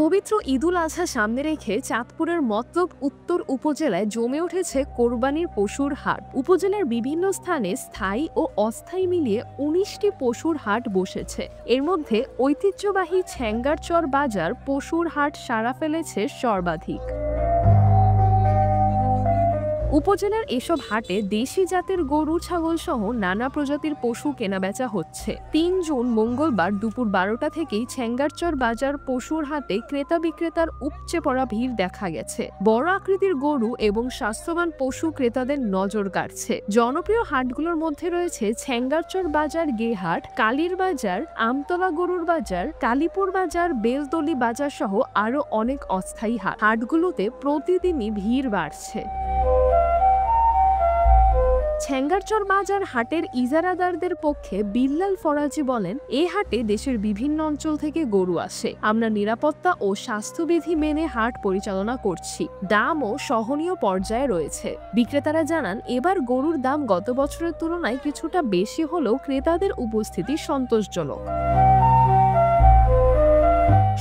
পবিত্র ঈদুল আজহা সামনে রেখে চাঁদপুরের মতলব উত্তর উপজেলায় জমে উঠেছে কোরবানির পশুর হাট। উপজেলার বিভিন্ন স্থানে স্থায়ী ও অস্থায়ী মিলিয়ে ১৯টি পশুর হাট বসেছে। এর মধ্যে ঐতিহ্যবাহী ছ্যাঙ্গারচর বাজার পশুর হাট সাড়া ফেলেছে সর্বাধিক। উপজেলার এসব হাটে দেশি জাতের গরু ছাগল সহ নানা প্রজাতির পশু কেনাবেচা হচ্ছে। ৩ জুন মঙ্গলবার দুপুর ১২টা থেকেই ছ্যাঙ্গারচর বাজার পশুর হাটে ক্রেতা বিক্রেতার উপচে পড়া ভিড় দেখা গেছে। বড় আকৃতির গরু এবং স্বাস্থ্যবান পশু ক্রেতাদের নজর কাড়ছে। জনপ্রিয় হাটগুলোর মধ্যে রয়েছে ছ্যাঙ্গারচর বাজার গেহাট, কালীর বাজার, আমতলা গরুর বাজার, কালীপুর বাজার, বেলতলি বাজার সহ আরো অনেক অস্থায়ী হাট। হাটগুলোতে প্রতিদিনই ভিড় বাড়ছে। ছ্যাঙ্গারচর বাজার হাটের ইজারাদারদের পক্ষে বিল্লাল ফরাজি বলেন, এ হাটে দেশের বিভিন্ন অঞ্চল থেকে গরু আসে। আমরা নিরাপত্তা ও স্বাস্থ্যবিধি মেনে হাট পরিচালনা করছি। দামও সহনীয় পর্যায়ে রয়েছে। বিক্রেতারা জানান, এবার গরুর দাম গত বছরের তুলনায় কিছুটা বেশি হলেও ক্রেতাদের উপস্থিতি সন্তোষজনক।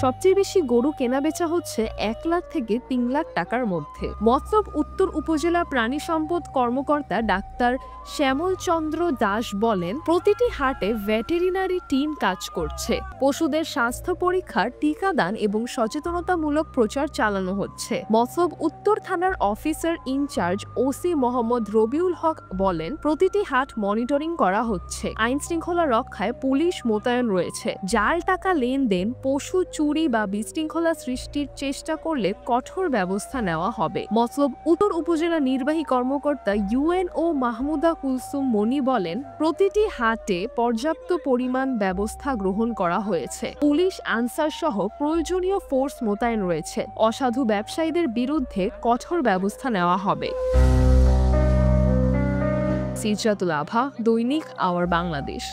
সবচেয়ে বেশি গরু কেনাবেচা হচ্ছে ১ লাখ থেকে ৩ লাখ টাকার মধ্যে। মতলব উত্তর উপজেলা প্রাণী সম্পদ কর্মকর্তা ডাক্তার শ্যামল চন্দ্র দাস বলেন, প্রতিটি হাটে ভেটেরিনারি টিম কাজ করছে। পশুদের স্বাস্থ্য পরীক্ষার, টিকাদান এবং সচেতনতামূলক প্রচার চালানো হচ্ছে। মতলব উত্তর থানার officer in charge OC Mohammad Rabiul Haque বলেন, প্রতিটি হাট মনিটরিং করা হচ্ছে। আইন শৃঙ্খলা রক্ষায় পুলিশ মোতায়েন রয়েছে। জাল টাকা লেনদেন, পশু চুরি বা বিশৃঙ্খলা সৃষ্টির চেষ্টা করলে কঠোর ব্যবস্থা নেওয়া হবে। মতলব উত্তর উপজেলা নির্বাহী কর্মকর্তা ইউএনও মাহমুদা কুলসুম মনি বলেন, প্রতিটি হাটে পর্যাপ্ত পরিমাণ ব্যবস্থা গ্রহণ করা হয়েছে। পুলিশ, আনসার সহ প্রয়োজনীয় ফোর্স মোতায়েন রয়েছে। অসাধু ব্যবসায়ীদের বিরুদ্ধে কঠোর ব্যবস্থা নেওয়া হবে। সিজরাতুল আভা, দৈনিক আওয়ার বাংলাদেশ।